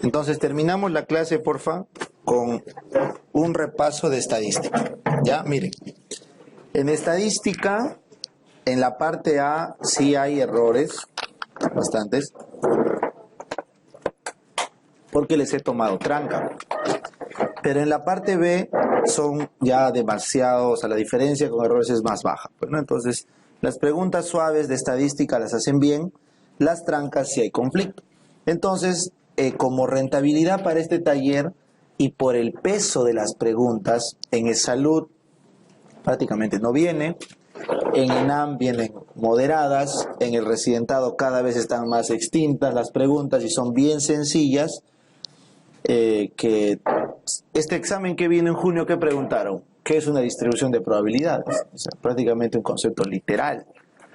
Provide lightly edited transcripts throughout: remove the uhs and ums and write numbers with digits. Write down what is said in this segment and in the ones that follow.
Entonces terminamos la clase, porfa, con un repaso de estadística. Ya, miren. En estadística, en la parte A sí hay errores, bastantes, porque les he tomado tranca. Pero en la parte B son ya demasiados, o sea, la diferencia con errores es más baja. Pues, ¿no? Entonces, las preguntas suaves de estadística las hacen bien, las trancas sí hay conflicto. Entonces, como rentabilidad para este taller y por el peso de las preguntas, en salud prácticamente no viene, en ENAM vienen moderadas, en el residentado cada vez están más extintas las preguntas y son bien sencillas. Que este examen que viene en junio, ¿qué preguntaron? ¿Qué es una distribución de probabilidades? O sea, prácticamente un concepto literal.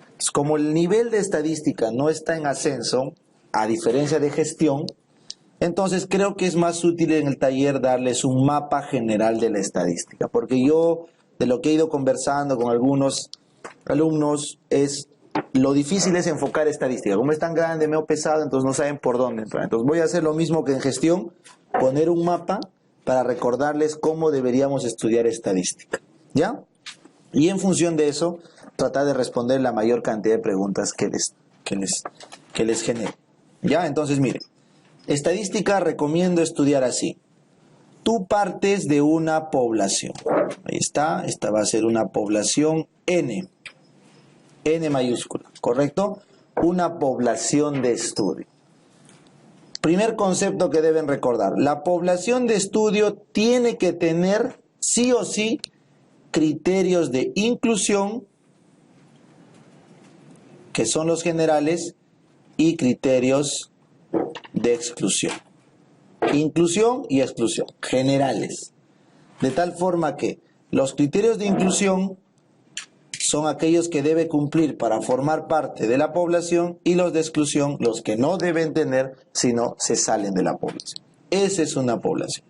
Entonces, como el nivel de estadística no está en ascenso, a diferencia de gestión, entonces creo que es más útil en el taller darles un mapa general de la estadística, porque yo, de lo que he ido conversando con algunos alumnos, lo difícil es enfocar estadística. Como es tan grande, medio pesado, entonces no saben por dónde entrar. Entonces voy a hacer lo mismo que en gestión, poner un mapa para recordarles cómo deberíamos estudiar estadística. ¿Ya? Y en función de eso, tratar de responder la mayor cantidad de preguntas que les genere. ¿Ya? Entonces, miren, estadística recomiendo estudiar así. Tú partes de una población. Ahí está, esta va a ser una población N. N mayúscula, ¿correcto? Una población de estudio. Primer concepto que deben recordar. La población de estudio tiene que tener, sí o sí, criterios de inclusión, que son los generales, y criterios de exclusión. Inclusión y exclusión, generales. De tal forma que los criterios de inclusión son aquellos que debe cumplir para formar parte de la población, y los de exclusión, los que no deben tener, sino se salen de la población. Esa es una población.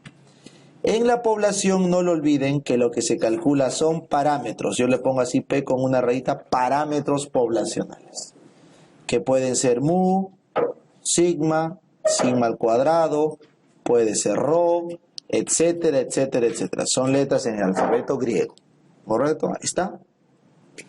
En la población no lo olviden que lo que se calcula son parámetros. Yo le pongo así P con una rayita, parámetros poblacionales, que pueden ser mu, sigma, sigma al cuadrado, puede ser rho, etcétera, etcétera, etcétera. Son letras en el alfabeto griego. ¿Correcto? Ahí está.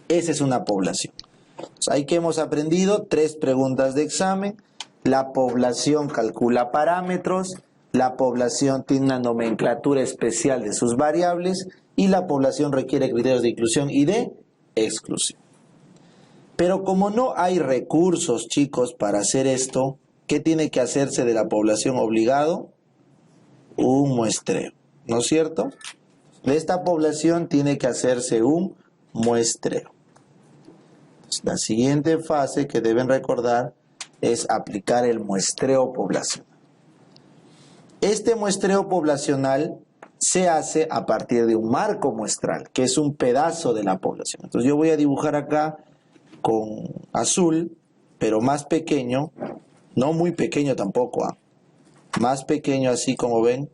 Esa es una población. Entonces, ahí que hemos aprendido 3 preguntas de examen. La población calcula parámetros, la población tiene una nomenclatura especial de sus variables y la población requiere criterios de inclusión y de exclusión. Pero como no hay recursos, chicos, para hacer esto, ¿qué tiene que hacerse de la población obligado? Un muestreo, ¿no es cierto? De esta población tiene que hacerse un muestreo. La siguiente fase que deben recordar es aplicar el muestreo poblacional. Este muestreo poblacional se hace a partir de un marco muestral, que es un pedazo de la población. Entonces yo voy a dibujar acá con azul, pero más pequeño, no muy pequeño tampoco, más pequeño así como ven,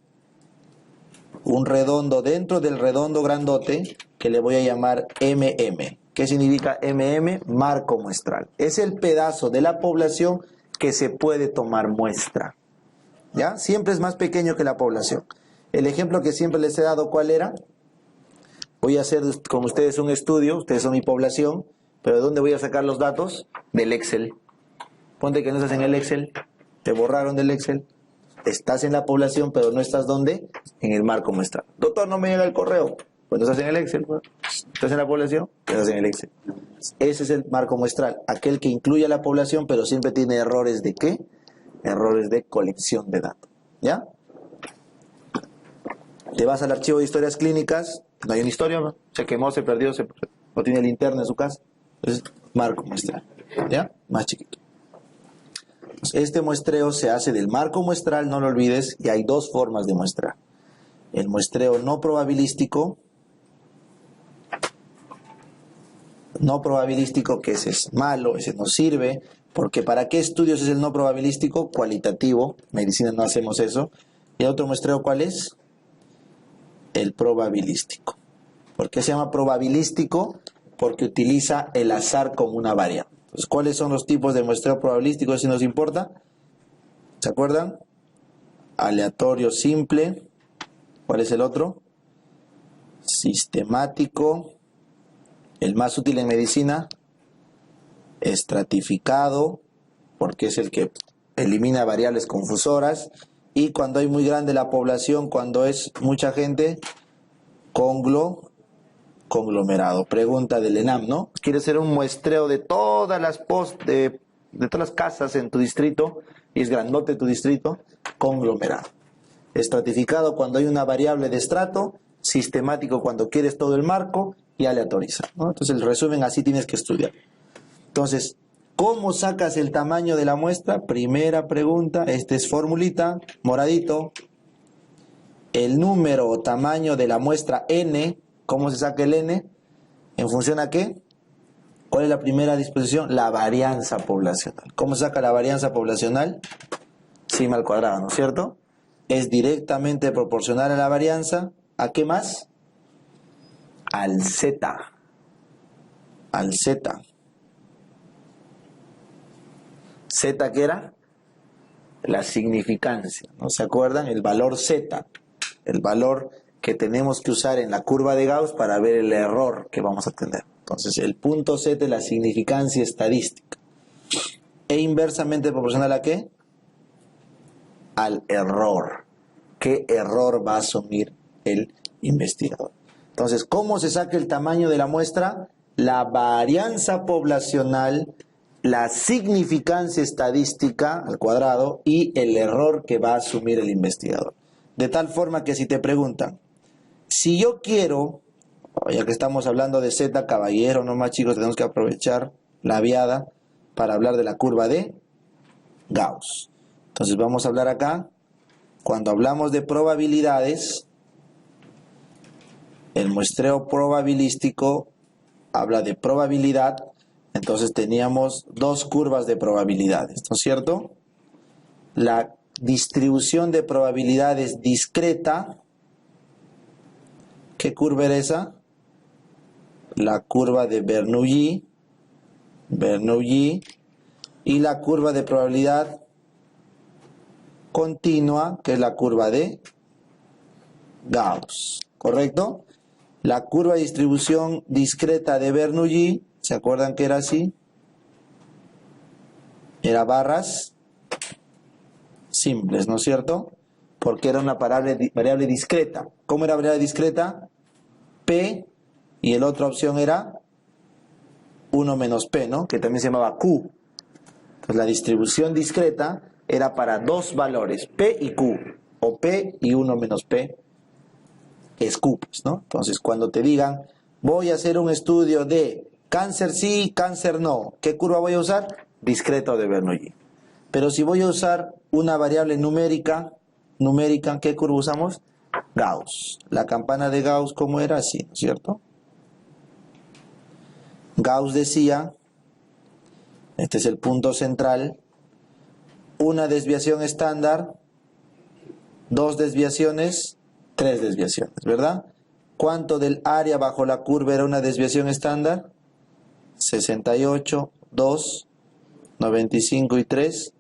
un redondo dentro del redondo grandote que le voy a llamar MM. ¿Qué significa MM? Marco muestral. Es el pedazo de la población que se puede tomar muestra. ¿Ya? Siempre es más pequeño que la población. El ejemplo que siempre les he dado, ¿cuál era? Voy a hacer con ustedes un estudio, ustedes son mi población, pero ¿de dónde voy a sacar los datos? Del Excel. Ponte que no estás en el Excel, te borraron del Excel. Estás en la población, pero no estás ¿dónde? En el marco muestral. Doctor, no me llega el correo. Pues no estás en el Excel. Estás en la población, estás en el Excel. Ese es el marco muestral. Aquel que incluye a la población, pero siempre tiene errores de ¿qué? Errores de colección de datos. ¿Ya? Te vas al archivo de historias clínicas. No hay una historia, ¿no? Se quemó, se perdió, no tiene linterna en su casa. Entonces, marco muestral. ¿Ya? Más chiquito. Este muestreo se hace del marco muestral, no lo olvides, y hay 2 formas de muestrar. El muestreo no probabilístico, que ese es malo, ese no sirve, porque ¿para qué estudios es el no probabilístico? Cualitativo, medicina no hacemos eso. ¿Y el otro muestreo cuál es? El probabilístico. ¿Por qué se llama probabilístico? Porque utiliza el azar como una variable. Entonces, ¿cuáles son los tipos de muestreo probabilístico? Si nos importa, ¿se acuerdan? aleatorio simple. ¿Cuál es el otro? Sistemático. El más útil en medicina, estratificado, porque es el que elimina variables confusoras. Y cuando hay muy grande la población, cuando es mucha gente, conglomerado. Pregunta del ENAM, ¿no? ¿Quieres hacer un muestreo de todas las de todas las casas en tu distrito? Y es grandote tu distrito. Conglomerado. Estratificado cuando hay una variable de estrato. Sistemático cuando quieres todo el marco. Y aleatorizado, ¿no? Entonces el resumen así tienes que estudiar. Entonces, ¿cómo sacas el tamaño de la muestra? Primera pregunta, este es formulita, moradito. El número o tamaño de la muestra n, ¿cómo se saca el n? ¿En función a qué? ¿Cuál es la primera disposición? La varianza poblacional. ¿Cómo se saca la varianza poblacional? Sigma al cuadrado, ¿no es cierto? Es directamente proporcional a la varianza. ¿A qué más? Al z. Al z. Z, ¿qué era? La significancia, ¿no se acuerdan? El valor z, el valor que tenemos que usar en la curva de Gauss para ver el error que vamos a tener. Entonces, el punto z es la significancia estadística. E inversamente proporcional ¿a qué? Al error. ¿Qué error va a asumir el investigador? Entonces, ¿cómo se saca el tamaño de la muestra? La varianza poblacional, la significancia estadística al cuadrado y el error que va a asumir el investigador. De tal forma que si te preguntan, si yo quiero, ya que estamos hablando de Z, caballero, no más chicos, tenemos que aprovechar la viada para hablar de la curva de Gauss. Entonces vamos a hablar acá, cuando hablamos de probabilidades, el muestreo probabilístico habla de probabilidad. Entonces teníamos dos curvas de probabilidades, ¿no es cierto? La distribución de probabilidades discreta. ¿Qué curva era esa? La curva de Bernoulli. Y la curva de probabilidad continua, que es la curva de Gauss, ¿correcto? La curva de distribución discreta de Bernoulli, ¿se acuerdan que era así? Era barras simples, ¿no es cierto? Porque era una variable discreta. ¿Cómo era variable discreta? P, y la otra opción era 1 menos P, ¿no? Que también se llamaba Q. Entonces la distribución discreta era para dos valores, P y Q, o P y 1 menos P es Q, pues, ¿no? Entonces cuando te digan, voy a hacer un estudio de cáncer sí, cáncer no, ¿qué curva voy a usar? Discreto de Bernoulli. Pero si voy a usar una variable numérica, ¿qué curva usamos? Gauss. La campana de Gauss, ¿cómo era? Así, ¿no es cierto? Gauss decía, este es el punto central, una desviación estándar, dos desviaciones, tres desviaciones, ¿verdad? ¿Cuánto del área bajo la curva era una desviación estándar? 68, 2, 95 y 3,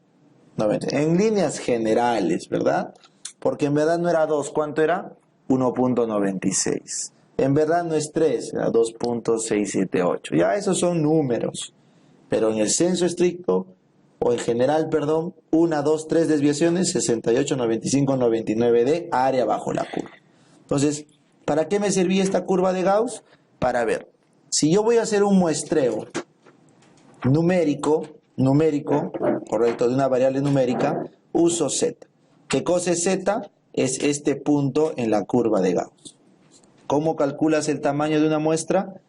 90. En líneas generales, ¿verdad? Porque en verdad no era 2, ¿cuánto era? 1.96. En verdad no es 3, era 2.678. Ya esos son números. Pero en el censo estricto, o en general, perdón, 1, 2, 3 desviaciones, 68, 95, 99 de área bajo la curva. Entonces, ¿para qué me servía esta curva de Gauss? Para ver, si yo voy a hacer un muestreo numérico, correcto, de una variable numérica, uso Z. ¿Qué cosa es Z? Es este punto en la curva de Gauss. ¿Cómo calculas el tamaño de una muestra?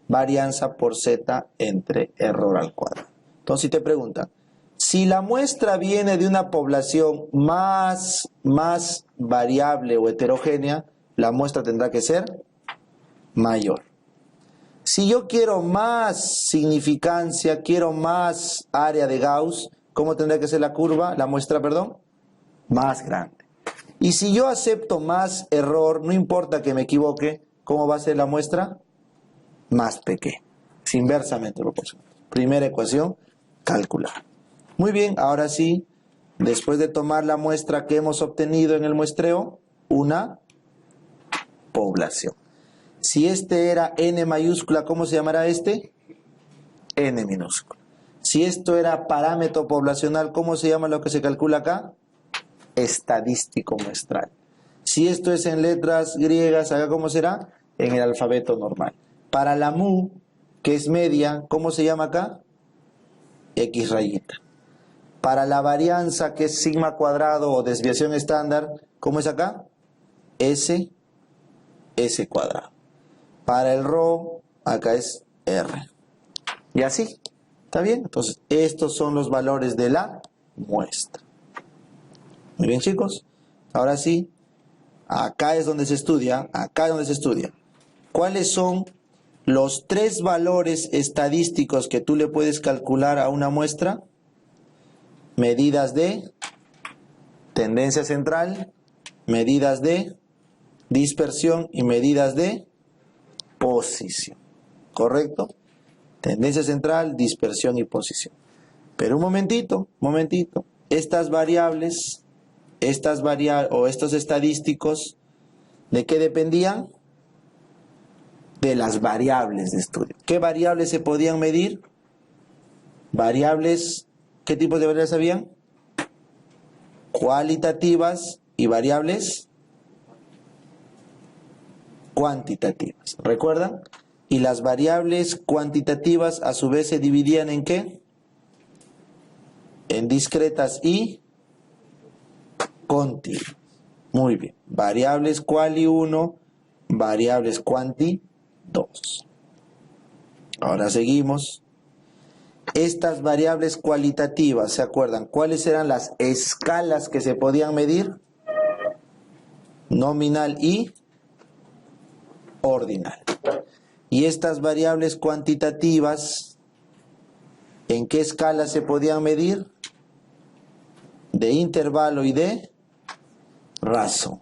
Varianza por Z entre error al cuadrado. Entonces, si te preguntan, si la muestra viene de una población más variable o heterogénea, la muestra tendrá que ser mayor. Si yo quiero más significancia, quiero más área de Gauss, ¿cómo tendrá que ser la muestra, perdón? Más grande. Y si yo acepto más error, no importa que me equivoque, ¿cómo va a ser la muestra? Más pequeña. Es inversamente proporcional. Primera ecuación, calcular. Muy bien, ahora sí, después de tomar la muestra que hemos obtenido en el muestreo, una población. Si este era n mayúscula, ¿cómo se llamará este? N minúscula. Si esto era parámetro poblacional, ¿cómo se llama lo que se calcula acá? Estadístico muestral. Si esto es en letras griegas, ¿acá cómo será? En el alfabeto normal. Para la mu, que es media, ¿cómo se llama acá? X rayita. Para la varianza, que es sigma cuadrado o desviación estándar, ¿cómo es acá? S cuadrado. Para el ρ, acá es R. Y así, ¿está bien? Entonces, estos son los valores de la muestra. Muy bien, chicos. Ahora sí, acá es donde se estudia, ¿Cuáles son los 3 valores estadísticos que tú le puedes calcular a una muestra? Medidas de tendencia central, medidas de dispersión y medidas de posición. ¿Correcto? Tendencia central, dispersión y posición. Pero un momentito. Estas variables o estos estadísticos, ¿de qué dependían? De las variables de estudio. ¿Qué variables se podían medir? Variables, ¿qué tipos de variables habían? Cualitativas y variables cuantitativas. ¿Recuerdan? Y las variables cuantitativas a su vez se dividían ¿en qué? En discretas y continuas. Muy bien. Variables quali 1, variables quanti 2. Ahora seguimos. Estas variables cualitativas, ¿se acuerdan? ¿Cuáles eran las escalas que se podían medir? Nominal y ordinal. Y estas variables cuantitativas, ¿en qué escala se podían medir? De intervalo y de razón.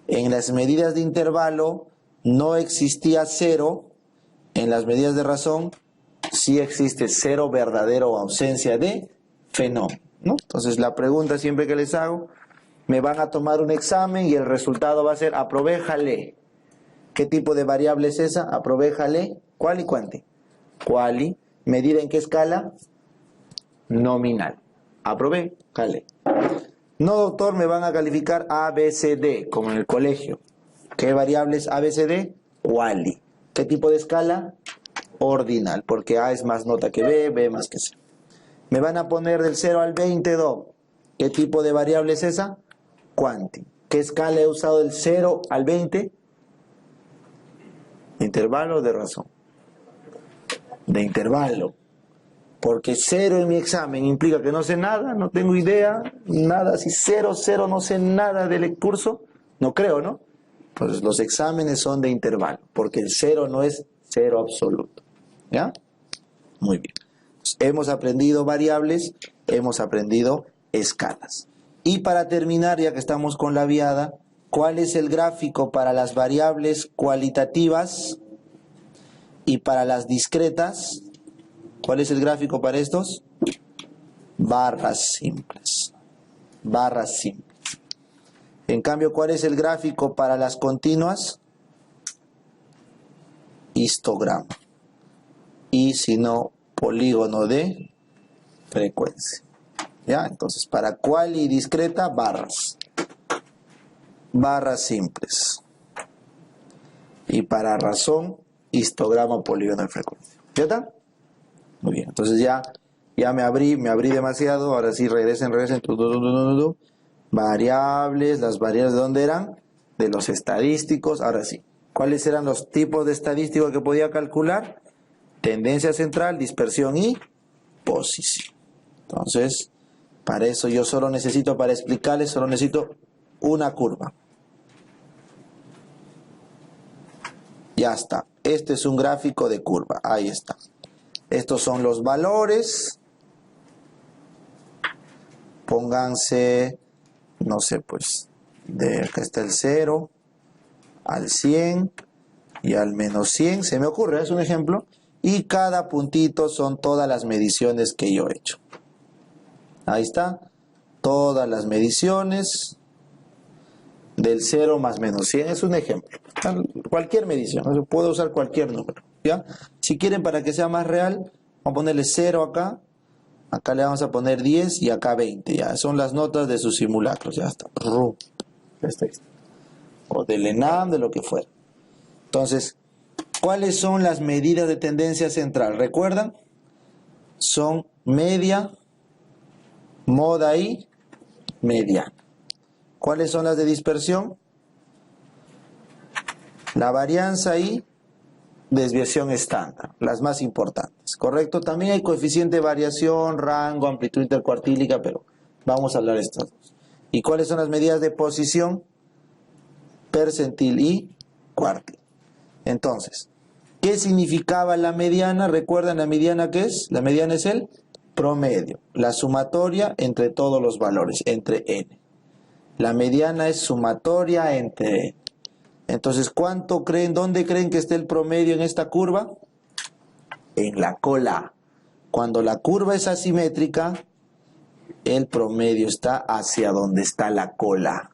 En las medidas de intervalo no existía cero, en las medidas de razón sí existe cero verdadero o ausencia de fenómeno, ¿no? Entonces la pregunta siempre que les hago, me van a tomar un examen y el resultado va a ser aprovejale. ¿Qué tipo de variable es esa? Aprovejale. ¿Cuál y cuánti? Quali. ¿Medida en qué escala? Nominal. Aprovejale. No, doctor, me van a calificar A, B, C, D, como en el colegio. ¿Qué variable es A, B, C, D? Quali. ¿Qué tipo de escala? Ordinal, porque A es más nota que B, B más que C. Me van a poner del 0 al 20, do. ¿Qué tipo de variable es esa? Quanti. ¿Qué escala he usado del 0 al 20? ¿De intervalo o de razón? De intervalo. Porque 0 en mi examen implica que no sé nada, no tengo idea, nada. Si 0, 0, no sé nada del curso, no creo, ¿no? Pues los exámenes son de intervalo, porque el 0 no es 0 absoluto. ¿Ya? Muy bien. Hemos aprendido variables, hemos aprendido escalas. Y para terminar, ya que estamos con la viada, ¿cuál es el gráfico para las variables cualitativas y para las discretas? ¿Cuál es el gráfico para estos? Barras simples. Barras simples. En cambio, ¿cuál es el gráfico para las continuas? Histograma. Y si no, polígono de frecuencia. ¿Ya? Entonces, para cual y discreta, barras. Barras simples. Y para razón, histograma, polígono de frecuencia. ¿Ya está? Muy bien. Entonces ya me abrí demasiado. Ahora sí, regresen. Variables, las variables ¿de dónde eran? De los estadísticos. Ahora sí. ¿Cuáles eran los tipos de estadísticos que podía calcular? Tendencia central, dispersión y posición. Entonces, para eso yo para explicarles, solo necesito una curva. Ya está. Este es un gráfico de curva. Ahí está. Estos son los valores. Pónganse, no sé, pues, de acá está el 0 al 100 y al menos 100. Se me ocurre, es un ejemplo. Y cada puntito son todas las mediciones que yo he hecho. Ahí está. todas las mediciones del 0 más menos 100. Es un ejemplo. Cualquier medición, ¿no? Puedo usar cualquier número, ¿ya? Si quieren, para que sea más real, vamos a ponerle 0 acá. Acá le vamos a poner 10 y acá 20. Ya son las notas de sus simulacros. Ya está. Ya está. O del ENAM, de lo que fuera. Entonces, ¿cuáles son las medidas de tendencia central? ¿Recuerdan? Son media, moda y mediana. ¿Cuáles son las de dispersión? La varianza y desviación estándar, las más importantes, ¿correcto? También hay coeficiente de variación, rango, amplitud intercuartílica, pero vamos a hablar de estas dos. ¿Y cuáles son las medidas de posición? Percentil y cuartil. Entonces, ¿qué significaba la mediana? ¿Recuerdan la mediana qué es? La mediana es el promedio, la sumatoria entre todos los valores, entre n. La mediana es sumatoria entre n. Entonces, ¿cuánto creen, dónde creen que esté el promedio en esta curva? En la cola. Cuando la curva es asimétrica, el promedio está hacia donde está la cola.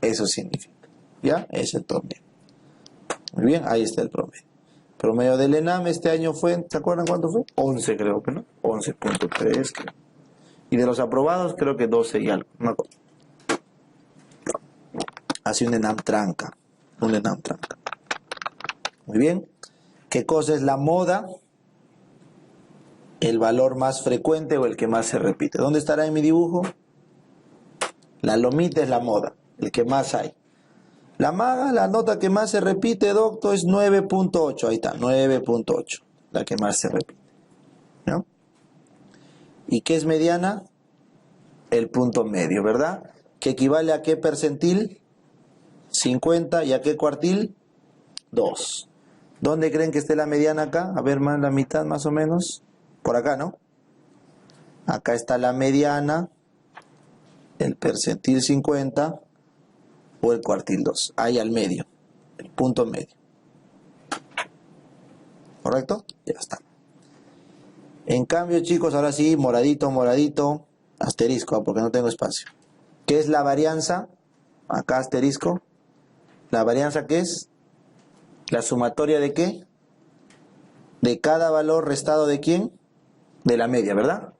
Eso significa. ¿Ya? Es el promedio. Muy bien, ahí está el promedio. Promedio del ENAM este año fue, ¿se acuerdan cuánto fue? 11 creo que no. 11.3 creo. Y de los aprobados creo que 12 y algo. No me acuerdo. Hace un ENAM tranca. Un ENAM tranca. Muy bien. ¿Qué cosa es la moda? El valor más frecuente o el que más se repite. ¿Dónde estará en mi dibujo? La lomita es la moda, el que más hay. La maga, la nota que más se repite, doctor, es 9.8. Ahí está, 9.8. La que más se repite. ¿No? ¿Y qué es mediana? El punto medio, ¿verdad? ¿Que equivale a qué percentil? 50. ¿Y a qué cuartil? 2. ¿Dónde creen que esté la mediana acá? A ver, más la mitad más o menos. Por acá, ¿no? Acá está la mediana, el percentil 50 o el cuartil 2. Ahí al medio, el punto medio. ¿Correcto? Ya está. En cambio, chicos, ahora sí, moradito, moradito, asterisco, porque no tengo espacio. ¿Qué es la varianza? Acá asterisco. ¿La varianza qué es? ¿La sumatoria de qué? De cada valor restado de quién? De la media, ¿verdad?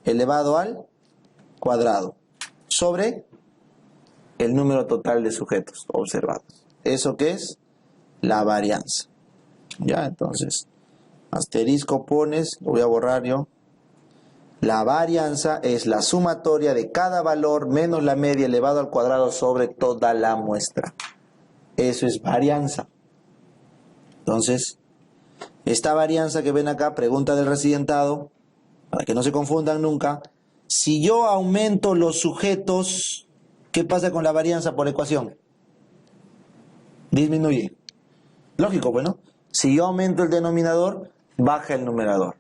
Elevado al cuadrado. Sobre el número total de sujetos observados. ¿Eso qué es? La varianza. Ya, entonces, asterisco pones, lo voy a borrar yo. La varianza es la sumatoria de cada valor menos la media elevado al cuadrado sobre toda la muestra. Eso es varianza. Entonces, esta varianza que ven acá, pregunta del residentado, para que no se confundan nunca, si yo aumento los sujetos, ¿qué pasa con la varianza por ecuación? Disminuye. Lógico, bueno. Si yo aumento el denominador, baja el numerador.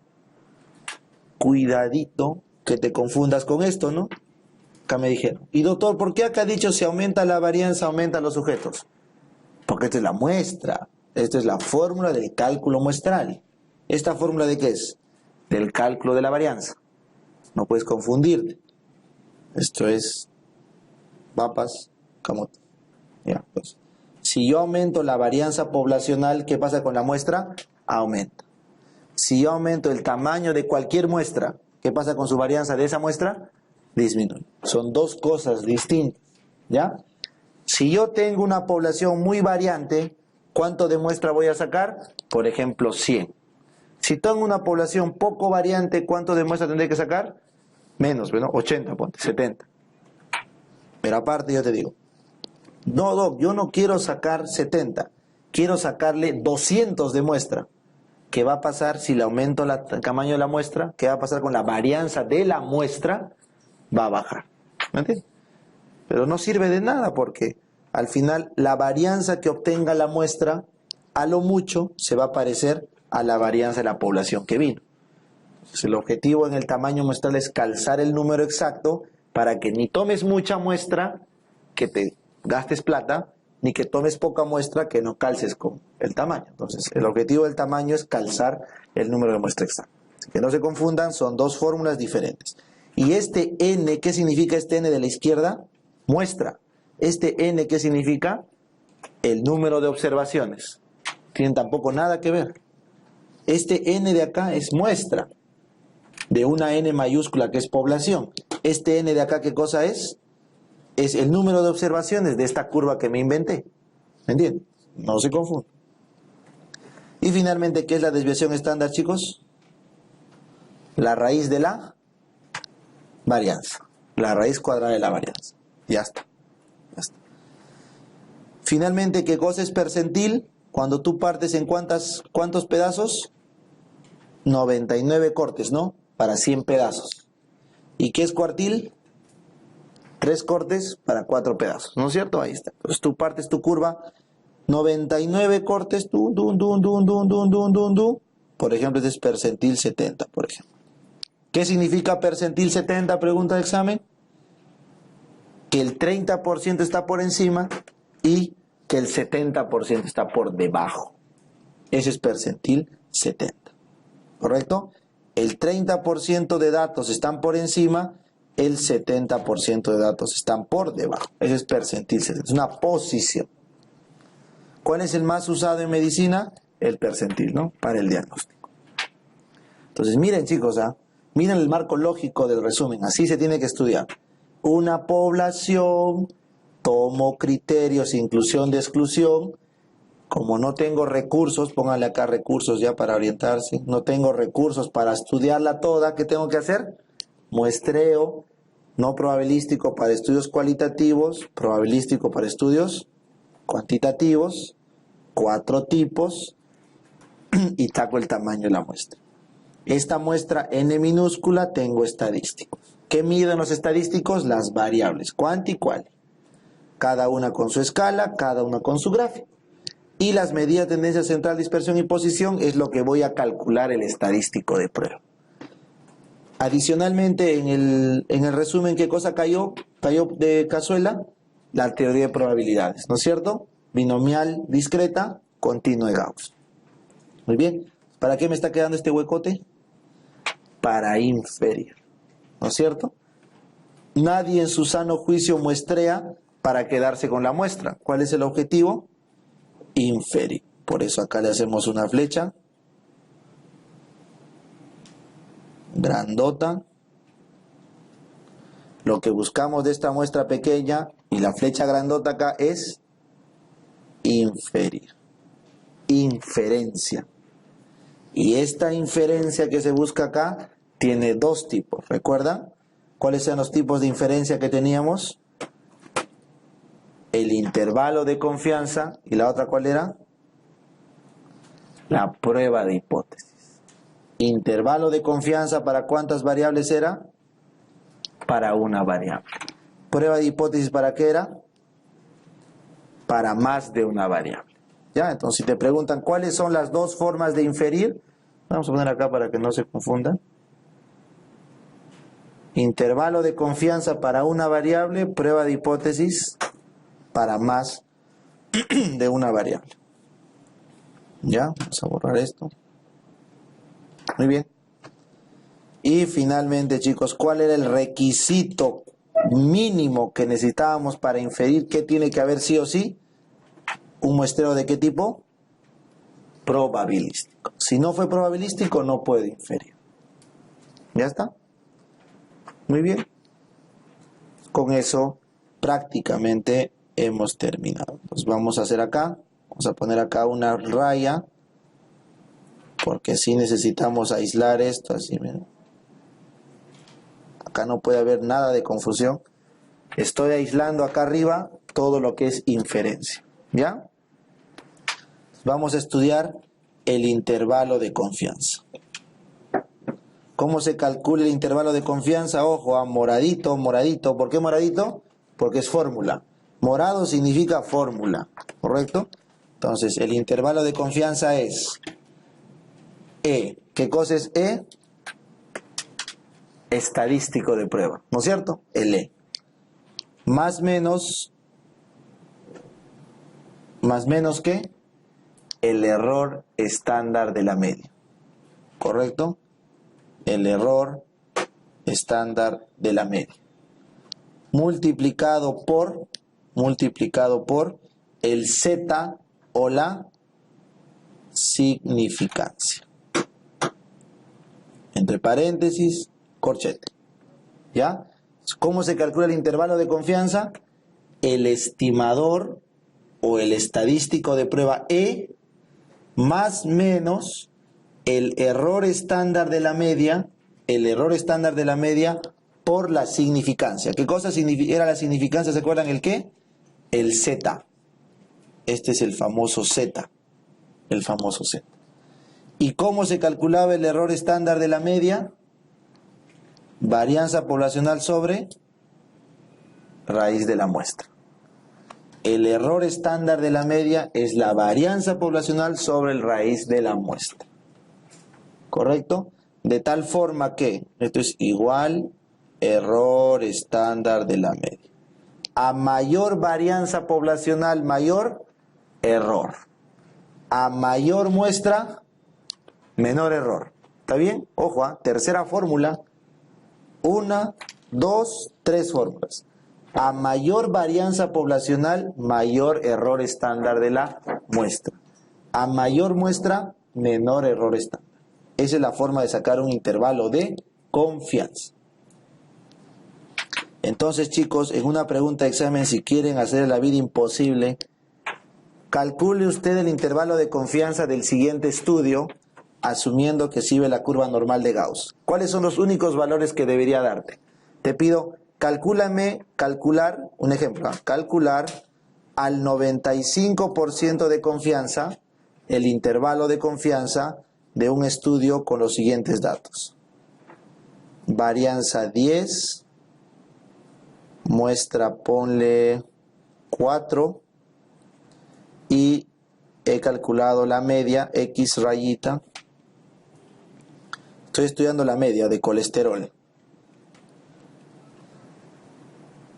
Cuidadito que te confundas con esto, ¿no? Acá me dijeron. Y doctor, ¿por qué acá ha dicho si aumenta la varianza, aumentan los sujetos? Porque esta es la muestra. Esta es la fórmula del cálculo muestral. ¿Esta fórmula de qué es? Del cálculo de la varianza. No puedes confundirte. Esto es papas, camote. Ya, pues. Si yo aumento la varianza poblacional, ¿qué pasa con la muestra? Aumenta. Si yo aumento el tamaño de cualquier muestra, ¿qué pasa con su varianza de esa muestra? Disminuye. Son dos cosas distintas. ¿Ya? Si yo tengo una población muy variante, ¿cuánto de muestra voy a sacar? Por ejemplo, 100. Si tengo una población poco variante, ¿cuánto de muestra tendré que sacar? Menos, ¿no? 80, ponte, 70. Pero aparte yo te digo, no, doc, yo no quiero sacar 70, quiero sacarle 200 de muestra. ¿Qué va a pasar si le aumento el tamaño de la muestra? ¿Qué va a pasar con la varianza de la muestra? Va a bajar. ¿Me entiendes? Pero no sirve de nada porque al final la varianza que obtenga la muestra, a lo mucho, se va a parecer a la varianza de la población que vino. Entonces, el objetivo en el tamaño muestral es calzar el número exacto para que ni tomes mucha muestra, que te gastes plata, ni que tomes poca muestra, que no calces con el tamaño. Entonces, el objetivo del tamaño es calzar el número de muestra exacta. Así que no se confundan, son dos fórmulas diferentes. Y este n, ¿qué significa este n de la izquierda? Muestra. Este n, ¿qué significa? El número de observaciones. Tienen tampoco nada que ver. Este n de acá es muestra de una n mayúscula que es población. Este n de acá, ¿qué cosa es? Es el número de observaciones de esta curva que me inventé. ¿Me entienden? No se confundan. Y finalmente, ¿qué es la desviación estándar, chicos? La raíz de la varianza. La raíz cuadrada de la varianza. Ya está. Ya está. Finalmente, ¿qué cosa es percentil? Cuando tú partes en ¿cuántos pedazos? 99 cortes, ¿no? Para 100 pedazos. ¿Y qué es cuartil? 3 cortes para 4 pedazos, ¿no es cierto? Ahí está. Entonces tú partes tu curva, 99 cortes, por ejemplo, este es percentil 70, por ejemplo. ¿Qué significa percentil 70? Pregunta de examen. Que el 30% está por encima y que el 70% está por debajo. Ese es percentil 70. ¿Correcto? El 30% de datos están por encima, el 70% de datos están por debajo. Ese es percentil 70. Es una posición. ¿Cuál es el más usado en medicina? El percentil, ¿no? Para el diagnóstico. Entonces, miren, chicos, miren el marco lógico del resumen. Así se tiene que estudiar. Una población, tomo criterios, inclusión de exclusión. Como no tengo recursos, pónganle acá recursos ya para orientarse. No tengo recursos para estudiarla toda. ¿Qué tengo que hacer? Muestreo no probabilístico para estudios cualitativos, probabilístico para estudios cuantitativos, 4 tipos, y taco el tamaño de la muestra. Esta muestra n minúscula tengo estadísticos. ¿Qué miden los estadísticos? Las variables, cuanti y quali. Cada una con su escala, cada una con su gráfico. Y las medidas de tendencia central, dispersión y posición es lo que voy a calcular el estadístico de prueba. Adicionalmente, en el resumen, ¿qué cosa cayó? Cayó de cazuela la teoría de probabilidades, ¿no es cierto? Binomial discreta, continua de Gauss. Muy bien. ¿Para qué me está quedando este huecote? Para inferir, ¿no es cierto? Nadie en su sano juicio muestrea para quedarse con la muestra. ¿Cuál es el objetivo? Inferir. Por eso acá le hacemos una flecha grandota. Lo que buscamos de esta muestra pequeña y la flecha grandota acá es inferir. Inferencia. Y esta inferencia que se busca acá tiene 2 tipos. ¿Recuerdan? ¿Cuáles eran los tipos de inferencia que teníamos? El intervalo de confianza. ¿Y la otra cuál era? La prueba de hipótesis. Intervalo de confianza, ¿para cuántas variables era? Para una variable. Prueba de hipótesis, ¿para qué era? Para más de una variable. ¿Ya? Entonces, si te preguntan cuáles son las 2 formas de inferir, vamos a poner acá para que no se confundan. Intervalo de confianza para una variable, prueba de hipótesis para más de una variable. ¿Ya? Vamos a borrar esto. Muy bien. Y finalmente, chicos, ¿cuál era el requisito mínimo que necesitábamos para inferir? ¿Qué tiene que haber sí o sí? ¿Un muestreo de qué tipo? Probabilístico. Si no fue probabilístico, no puede inferir. ¿Ya está? Muy bien. Con eso prácticamente hemos terminado. Entonces vamos a hacer acá, vamos a poner acá una raya, porque así necesitamos aislar esto, así, miren. Acá no puede haber nada de confusión. Estoy aislando acá arriba todo lo que es inferencia. ¿Ya? Vamos a estudiar el intervalo de confianza. ¿Cómo se calcula el intervalo de confianza? Ojo, moradito, moradito. ¿Por qué moradito? Porque es fórmula. Morado significa fórmula, ¿correcto? Entonces, el intervalo de confianza es E. ¿Qué cosa es E? Estadístico de prueba, ¿no es cierto? El E. Más menos que el error estándar de la media, ¿correcto? El error estándar de la media, multiplicado por el Z o la significancia. Entre paréntesis, corchete. ¿Ya? ¿Cómo se calcula el intervalo de confianza? El estimador o el estadístico de prueba E más menos el error estándar de la media, por la significancia. ¿Qué cosa era la significancia? ¿Se acuerdan el qué? El Z. Este es el famoso Z. ¿Y cómo se calculaba el error estándar de la media? Varianza poblacional sobre raíz de la muestra. El error estándar de la media es la varianza poblacional sobre el raíz de la muestra. ¿Correcto? De tal forma que esto es igual error estándar de la media. A mayor varianza poblacional, mayor error. A mayor muestra, menor error. ¿Está bien? Ojo, tercera fórmula. 1, 2, 3 fórmulas. A mayor varianza poblacional, mayor error estándar de la muestra. A mayor muestra, menor error estándar. Esa es la forma de sacar un intervalo de confianza. Entonces, chicos, en una pregunta de examen, si quieren hacer la vida imposible, calcule usted el intervalo de confianza del siguiente estudio, asumiendo que sigue la curva normal de Gauss. ¿Cuáles son los únicos valores que debería darte? Te pido, calcular, un ejemplo, calcular al 95% de confianza el intervalo de confianza de un estudio con los siguientes datos. Varianza 10, muestra ponle 4 y he calculado la media, X rayita. Estoy estudiando la media de colesterol.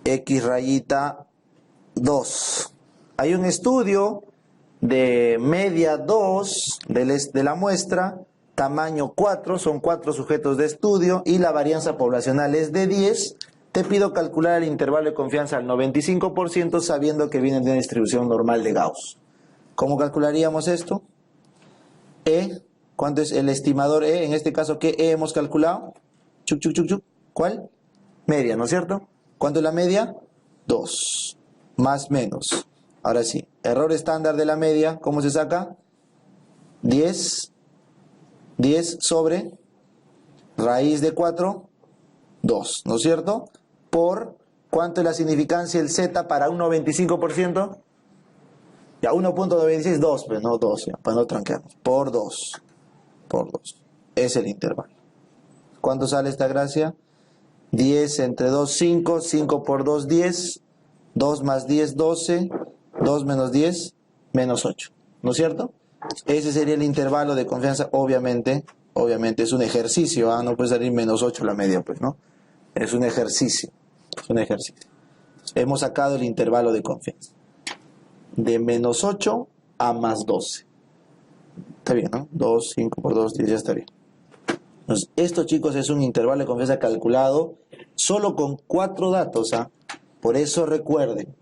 X rayita 2. Hay un estudio de media 2 de la muestra, tamaño 4, son 4 sujetos de estudio y la varianza poblacional es de 10. Te pido calcular el intervalo de confianza al 95% sabiendo que viene de una distribución normal de Gauss. ¿Cómo calcularíamos esto? E, ¿cuánto es el estimador E? En este caso, ¿qué E hemos calculado? ¿Cuál? Media, ¿no es cierto? ¿Cuánto es la media? 2. Más menos. Ahora sí, error estándar de la media, ¿cómo se saca? 10 sobre raíz de 4, 2, ¿no es cierto? Por, ¿cuánto es la significancia el Z para un 95%? Ya, 1.96, 2, pero no 2, ya, para no tranquearnos. Por 2. Es el intervalo. ¿Cuánto sale esta gracia? 10 entre 2, 5. 5 por 2, 10. 2 más 10, 12. 2 menos 10, menos 8. ¿No es cierto? Ese sería el intervalo de confianza. Obviamente es un ejercicio. No puede salir menos 8 la media, pues, ¿no? Es un ejercicio. Hemos sacado el intervalo de confianza. De menos 8 a más 12. Está bien, ¿no? 2, 5 por 2, 10, ya está bien. Entonces, esto, chicos, es un intervalo de confianza calculado solo con 4 datos. Por eso recuerden.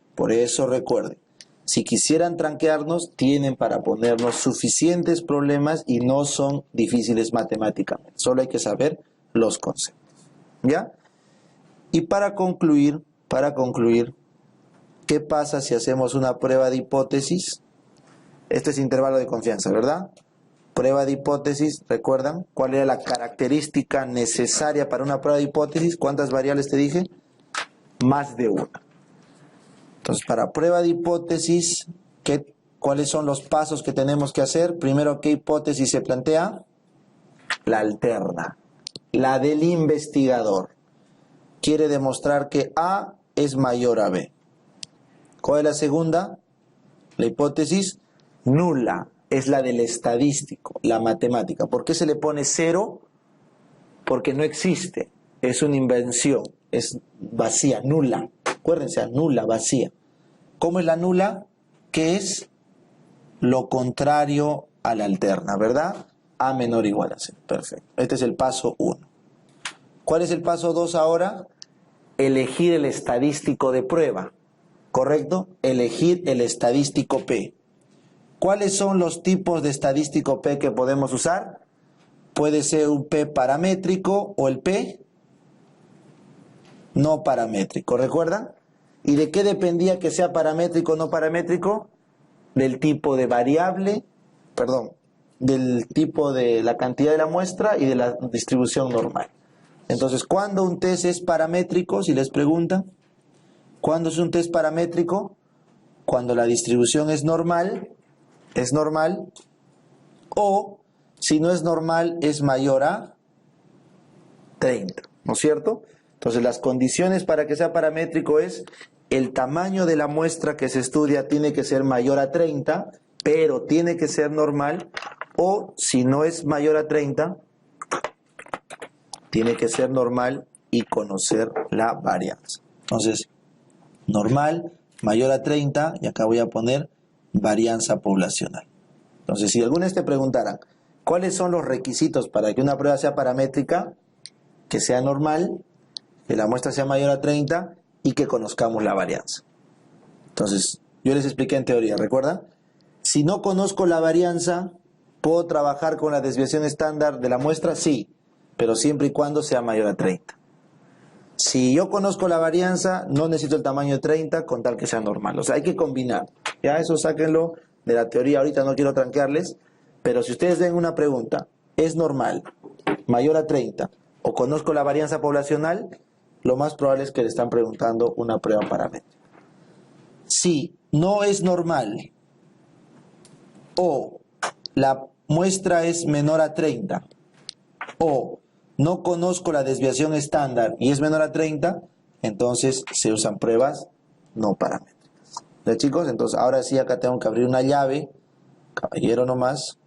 Si quisieran tranquearnos, tienen para ponernos suficientes problemas y no son difíciles matemáticamente. Solo hay que saber los conceptos. ¿Ya? Y para concluir, ¿qué pasa si hacemos una prueba de hipótesis? Este es intervalo de confianza, ¿verdad? Prueba de hipótesis, ¿recuerdan cuál era la característica necesaria para una prueba de hipótesis? ¿Cuántas variables te dije? Más de una. Entonces, para prueba de hipótesis, ¿cuáles son los pasos que tenemos que hacer? Primero, ¿qué hipótesis se plantea? La alterna, la del investigador. Quiere demostrar que A es mayor a B. ¿Cuál es la segunda? La hipótesis nula, es la del estadístico, la matemática. ¿Por qué se le pone 0? Porque no existe, es una invención, es vacía, nula. Acuérdense, nula, vacía. ¿Cómo es la nula? Que es lo contrario a la alterna, ¿verdad? A menor o igual a 0. Perfecto. Este es el paso 1. ¿Cuál es el paso 2 ahora? Elegir el estadístico de prueba, ¿correcto? Elegir el estadístico P. ¿Cuáles son los tipos de estadístico P que podemos usar? Puede ser un P paramétrico o el P no paramétrico, ¿recuerdan? ¿Y de qué dependía que sea paramétrico o no paramétrico? Del tipo de variable, del tipo de la cantidad de la muestra y de la distribución normal. Entonces, ¿cuándo un test es paramétrico? Si les preguntan, ¿cuándo es un test paramétrico? Cuando la distribución es normal, o si no es normal, es mayor a 30, ¿no es cierto? Entonces, las condiciones para que sea paramétrico es el tamaño de la muestra que se estudia tiene que ser mayor a 30, pero tiene que ser normal, o si no es mayor a 30, tiene que ser normal y conocer la varianza. Entonces, normal, mayor a 30, y acá voy a poner varianza poblacional. Entonces, si alguna vez te preguntaran, ¿cuáles son los requisitos para que una prueba sea paramétrica? Que sea normal, que la muestra sea mayor a 30 y que conozcamos la varianza. Entonces, yo les expliqué en teoría, ¿recuerdan? Si no conozco la varianza, ¿puedo trabajar con la desviación estándar de la muestra? Sí, pero siempre y cuando sea mayor a 30. Si yo conozco la varianza, no necesito el tamaño de 30 con tal que sea normal. O sea, hay que combinar. Ya eso sáquenlo de la teoría, ahorita no quiero tranquearles, pero si ustedes ven una pregunta, ¿es normal, mayor a 30 o conozco la varianza poblacional? Lo más probable es que le están preguntando una prueba paramétrica. Si no es normal o la muestra es menor a 30 o no conozco la desviación estándar y es menor a 30, entonces se usan pruebas no paramétricas. ¿Ya, chicos? Entonces ahora sí acá tengo que abrir una llave, caballero nomás,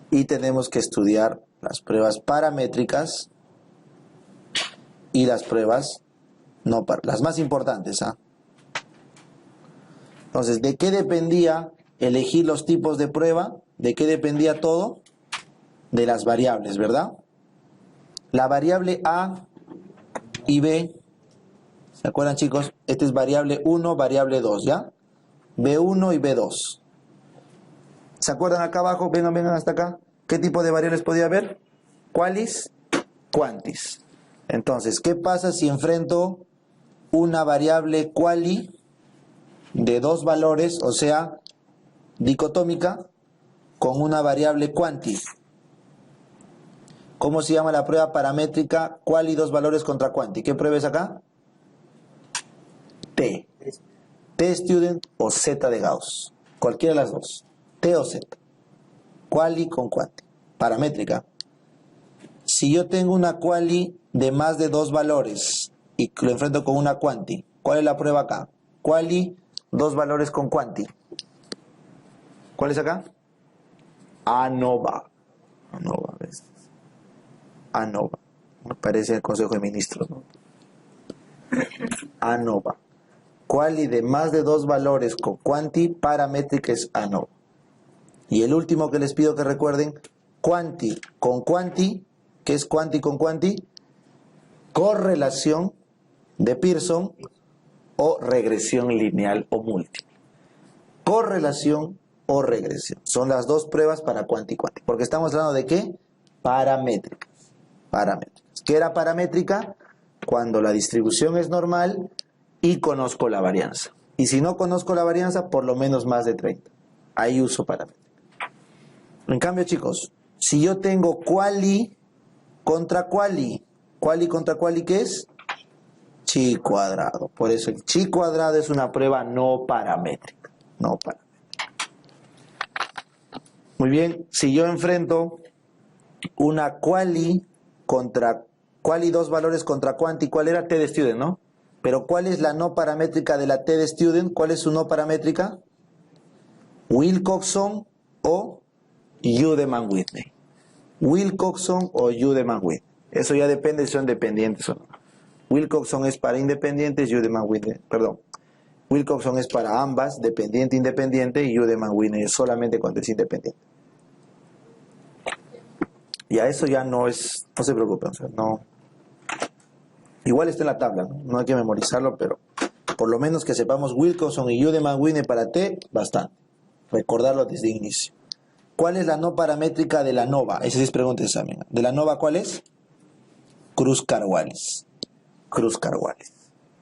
y tenemos que estudiar las pruebas paramétricas y las pruebas no paramétricas, las más importantes, ¿ah? Entonces, ¿de qué dependía elegir los tipos de prueba? ¿De qué dependía todo? De las variables, ¿verdad? La variable A y B, ¿se acuerdan, chicos? Esta es variable 1, variable 2, ¿ya? B1 y B2. ¿Se acuerdan acá abajo? Vengan hasta acá. ¿Qué tipo de variables podía haber? Qualis, quantis. Entonces, ¿qué pasa si enfrento una variable quali de dos valores, o sea, dicotómica, con una variable quanti? ¿Cómo se llama la prueba paramétrica quali dos valores contra quanti? ¿Qué prueba es acá? T. T student o Z de Gauss. Cualquiera de las dos. T o Z. Quali con quanti. Paramétrica. Si yo tengo una quali de más de dos valores y lo enfrento con una quanti, ¿cuál es la prueba acá? Quali, dos valores con quanti. ¿Cuál es acá? ANOVA. ANOVA, ¿ves? ANOVA. Me parece el Consejo de Ministros, ¿no? ANOVA. Quali de más de dos valores con quanti, paramétrica es ANOVA. Y el último que les pido que recuerden, quanti con quanti. ¿Qué es quanti con quanti? Correlación de Pearson o regresión lineal o múltiple. Correlación o regresión. Son las dos pruebas para quanti y quanti. Porque estamos hablando de ¿qué? Paramétricas. Paramétricas. ¿Qué era paramétrica? Cuando la distribución es normal y conozco la varianza. Y si no conozco la varianza, por lo menos más de 30. Ahí uso paramétrica. En cambio, chicos, si yo tengo quali contra quali, quali contra quali, ¿qué es? Chi cuadrado. Por eso el chi cuadrado es una prueba no paramétrica. No paramétrica. Muy bien, si yo enfrento una quali contra quali dos valores contra quanti, ¿cuál era? T de student, ¿no? Pero ¿cuál es la no paramétrica de la T de student? ¿Cuál es su no paramétrica? Wilcoxon o Udemann-Whitney. Wilcoxon o Udemann-Whitney. Eso ya depende si son dependientes o no. Wilcoxon es para independientes, Udemann-Whitney, perdón. Wilcoxon es para ambas, dependiente e independiente, y Udemann-Whitney es solamente cuando es independiente. Y a eso ya no es, no se preocupen, o sea, no Igual está en la tabla, ¿no? No hay que memorizarlo, pero por lo menos que sepamos Wilcoxon y Yudeman-Wiener para T, bastante. Recordarlo desde el inicio. ¿Cuál es la no paramétrica de la ANOVA? Esa sí es pregunta de examen. ¿De la ANOVA cuál es? Kruskal-Wallis. Kruskal-Wallis.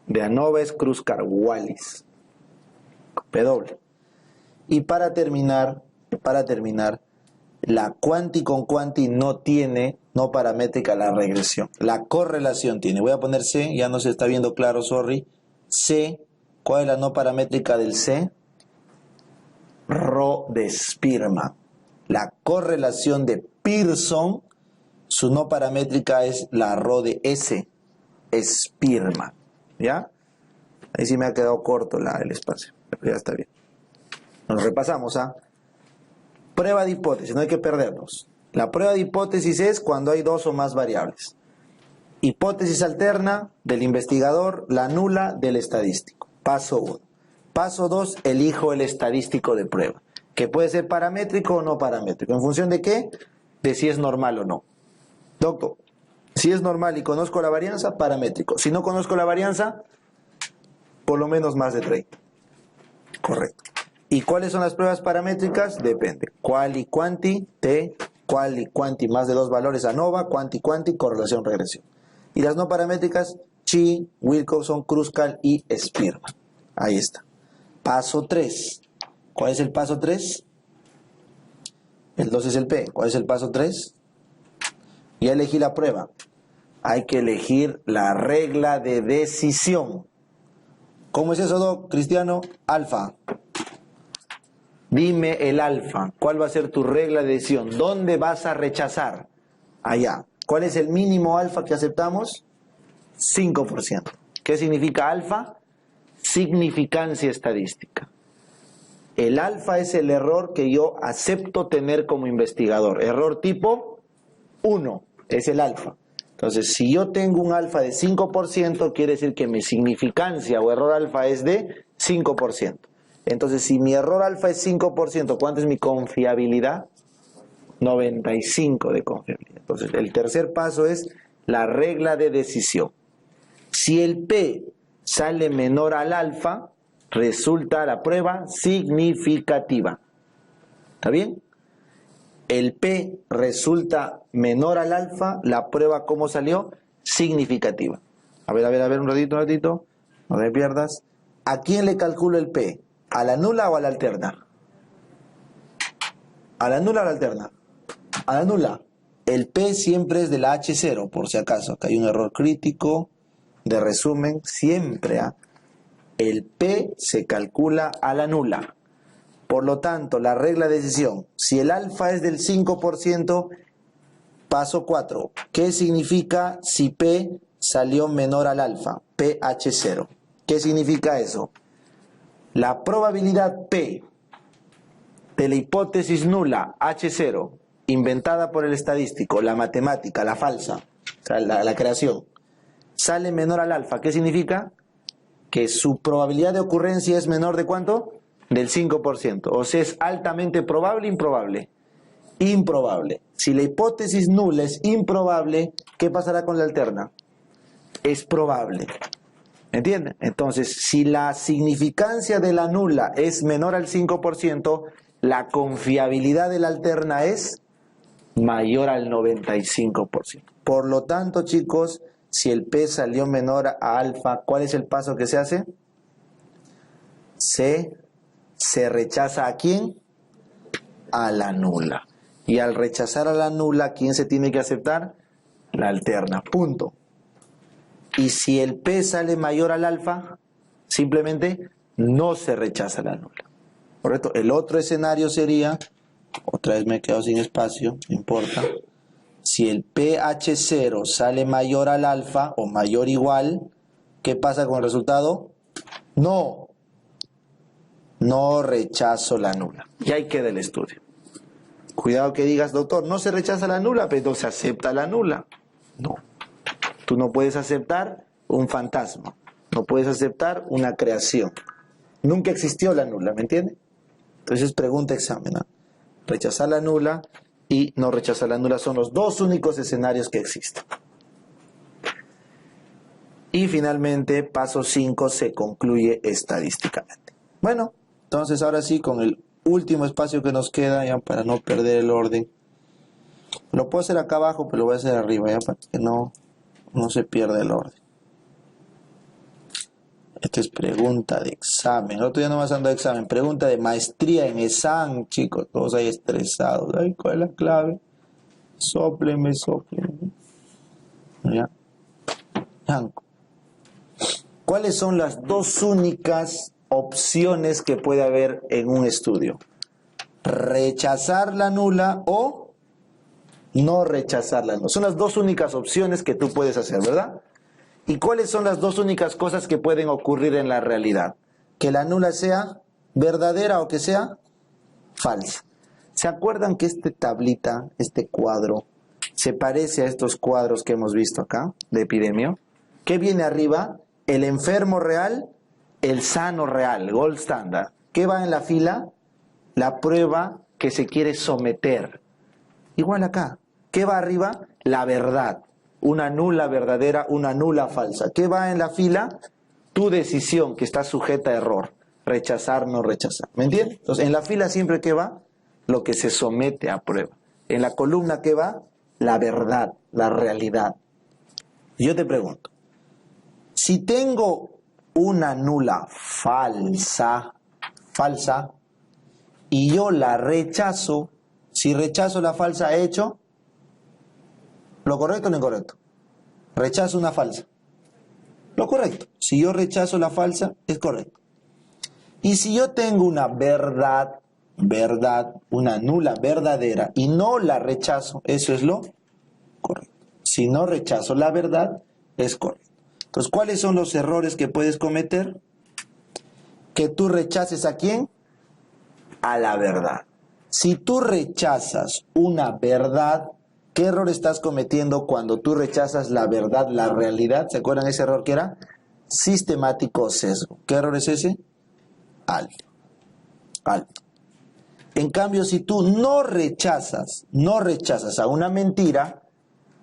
De ANOVA es Kruskal-Wallis. W. Y para terminar, la quanti con quanti no tiene, no paramétrica la regresión. La correlación tiene. Voy a poner C, ya no se está viendo claro, sorry. C, ¿cuál es la no paramétrica del C? Rho de Spearman. La correlación de Pearson, su no paramétrica es la Rho de S. Spearman. ¿Ya? Ahí sí me ha quedado corto el espacio. Pero ya está bien. Nos repasamos, ¿ah? Prueba de hipótesis, no hay que perdernos. La prueba de hipótesis es cuando hay dos o más variables. Hipótesis alterna del investigador, la nula del estadístico. Paso 1. Paso 2, elijo el estadístico de prueba, que puede ser paramétrico o no paramétrico. ¿En función de qué? De si es normal o no. Doctor, si es normal y conozco la varianza, paramétrico. Si no conozco la varianza, por lo menos más de 30. Correcto. ¿Y cuáles son las pruebas paramétricas? Depende. Quali, quanti, T, quali, quanti, más de dos valores, ANOVA, quanti, quanti, correlación, regresión. Y las no paramétricas, Chi, Wilcoxon, Kruskal y Spearman. Ahí está. Paso 3. ¿Cuál es el paso 3? El 2 es el P. ¿Cuál es el paso 3? Ya elegí la prueba. Hay que elegir la regla de decisión. ¿Cómo es eso, Doc? Cristiano, alfa. Dime el alfa. ¿Cuál va a ser tu regla de decisión? ¿Dónde vas a rechazar? Allá. ¿Cuál es el mínimo alfa que aceptamos? 5%. ¿Qué significa alfa? Significancia estadística. El alfa es el error que yo acepto tener como investigador. Error tipo 1 es el alfa. Entonces, si yo tengo un alfa de 5%, quiere decir que mi significancia o error alfa es de 5%. Entonces, si mi error alfa es 5%, ¿cuánto es mi confiabilidad? 95 de confiabilidad. Entonces, el tercer paso es la regla de decisión. Si el P sale menor al alfa, resulta la prueba significativa. ¿Está bien? El P resulta menor al alfa, la prueba, ¿cómo salió? Significativa. A ver, un ratito, no me pierdas. ¿A quién le calculo el P? ¿A la nula o a la alterna? ¿A la nula o a la alterna? A la nula. El P siempre es de la H0, por si acaso. Acá hay un error crítico de resumen. Siempre el P se calcula a la nula. Por lo tanto, la regla de decisión, si el alfa es del 5%, paso 4. ¿Qué significa si P salió menor al alfa? PH0. ¿Qué significa eso? La probabilidad P de la hipótesis nula H0, inventada por el estadístico, la matemática, la falsa, o sea, la creación, sale menor al alfa. ¿Qué significa? Que su probabilidad de ocurrencia es menor de ¿cuánto? Del 5%. O sea, es altamente probable, improbable. Improbable. Si la hipótesis nula es improbable, ¿qué pasará con la alterna? Es probable. ¿Entienden? Entonces, si la significancia de la nula es menor al 5%, la confiabilidad de la alterna es mayor al 95%. Por lo tanto, chicos, si el P salió menor a alfa, ¿cuál es el paso que se hace? Se rechaza ¿a quién? A la nula. Y al rechazar a la nula, ¿quién se tiene que aceptar? La alterna. Punto. Y si el P sale mayor al alfa, simplemente no se rechaza la nula. ¿Correcto? El otro escenario sería, otra vez me he quedado sin espacio, no importa. Si el PH0 sale mayor al alfa o mayor o igual, ¿qué pasa con el resultado? No rechazo la nula. Y ahí queda el estudio. Cuidado que digas, doctor, no se rechaza la nula, pero se acepta la nula. No. Tú no puedes aceptar un fantasma. No puedes aceptar una creación. Nunca existió la nula, ¿me entiendes? Entonces pregunta examen, ¿no? Rechazar la nula y no rechazar la nula son los dos únicos escenarios que existen. Y finalmente, paso 5 se concluye estadísticamente. Bueno, entonces ahora sí, con el último espacio que nos queda, ya para no perder el orden. Lo puedo hacer acá abajo, pero lo voy a hacer arriba, ya para que no se pierda el orden. Esta es pregunta de examen. El otro día no más ando de examen. Pregunta de maestría en examen, chicos. Todos ahí estresados. Ay, ¿cuál es la clave? Sóplenme. Ya. ¿Cuáles son las dos únicas opciones que puede haber en un estudio? Rechazar la nula o no rechazar la nula. Son las dos únicas opciones que tú puedes hacer, ¿verdad? ¿Y cuáles son las dos únicas cosas que pueden ocurrir en la realidad? Que la nula sea verdadera o que sea falsa. ¿Se acuerdan que esta tablita, este cuadro, se parece a estos cuadros que hemos visto acá, de epidemia? ¿Qué viene arriba? El enfermo real, el sano real, gold standard. ¿Qué va en la fila? La prueba que se quiere someter. Igual acá. ¿Qué va arriba? La verdad. Una nula verdadera, una nula falsa. ¿Qué va en la fila? Tu decisión, que está sujeta a error. Rechazar, no rechazar. ¿Me entiendes? Entonces, en la fila siempre, ¿qué va? Lo que se somete a prueba. En la columna, ¿qué va? La verdad, la realidad. Yo te pregunto, si tengo una nula falsa, y yo la rechazo, si rechazo la falsa, ¿he hecho lo correcto o lo incorrecto? Rechazo una falsa. Lo correcto. Si yo rechazo la falsa, es correcto. Y si yo tengo una verdad, una nula verdadera, y no la rechazo, eso es lo correcto. Si no rechazo la verdad, es correcto. Entonces, ¿cuáles son los errores que puedes cometer? Que tú rechaces ¿a quién? A la verdad. Si tú rechazas una verdad, ¿qué error estás cometiendo cuando tú rechazas la verdad, la realidad? ¿Se acuerdan ese error que era? Sistemático sesgo. ¿Qué error es ese? Alto. En cambio, si tú no rechazas a una mentira,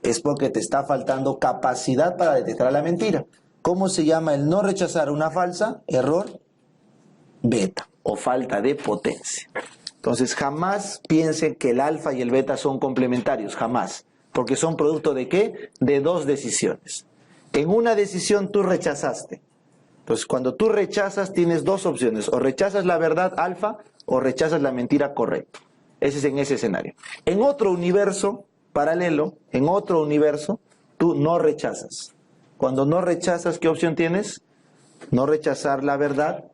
es porque te está faltando capacidad para detectar la mentira. ¿Cómo se llama el no rechazar una falsa? Error beta o falta de potencia. Entonces, jamás piensen que el alfa y el beta son complementarios, jamás. Porque son producto ¿de qué? De dos decisiones. En una decisión tú rechazaste. Entonces, cuando tú rechazas, tienes dos opciones. O rechazas la verdad alfa o rechazas la mentira correcta. Ese es en ese escenario. En otro universo paralelo, en otro universo, tú no rechazas. Cuando no rechazas, ¿qué opción tienes? No rechazar la verdad,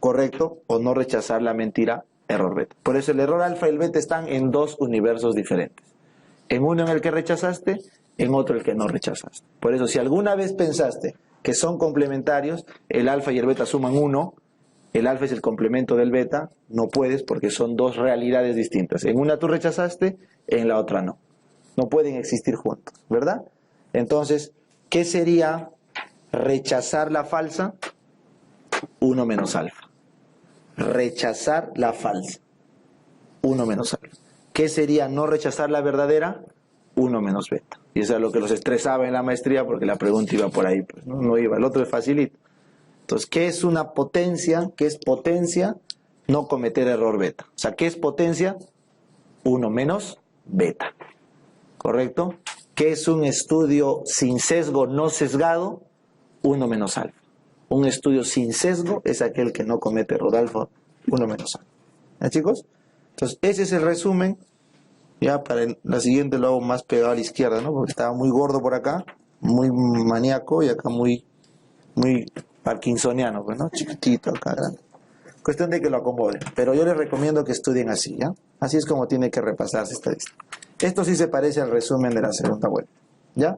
correcto, o no rechazar la mentira, error beta. Por eso el error alfa y el beta están en dos universos diferentes. En uno en el que rechazaste, en otro el que no rechazaste. Por eso, si alguna vez pensaste que son complementarios, el alfa y el beta suman 1, el alfa es el complemento del beta, no puedes porque son dos realidades distintas. En una tú rechazaste, en la otra no. No pueden existir juntos, ¿verdad? Entonces, ¿qué sería rechazar la falsa? 1 menos alfa. Rechazar la falsa. 1 menos alfa. ¿Qué sería no rechazar la verdadera? 1 menos beta. Y eso es lo que los estresaba en la maestría porque la pregunta iba por ahí. Pues no iba. El otro es facilito. Entonces, ¿qué es una potencia? ¿Qué es potencia? No cometer error beta. O sea, ¿qué es potencia? 1 menos beta. ¿Correcto? ¿Qué es un estudio sin sesgo, no sesgado? 1 menos alfa. Un estudio sin sesgo es aquel que no comete error alfa, 1 menos alfa. ¿Ya, chicos? Entonces, ese es el resumen. Ya para la siguiente lo hago más pegado a la izquierda, ¿no? Porque estaba muy gordo por acá, muy maníaco, y acá muy parkinsoniano, pues, ¿no? Chiquitito, acá grande. Cuestión de que lo acomoden. Pero yo les recomiendo que estudien así, ¿ya? Así es como tiene que repasarse estadística. Esto sí se parece al resumen de la segunda vuelta, ¿ya?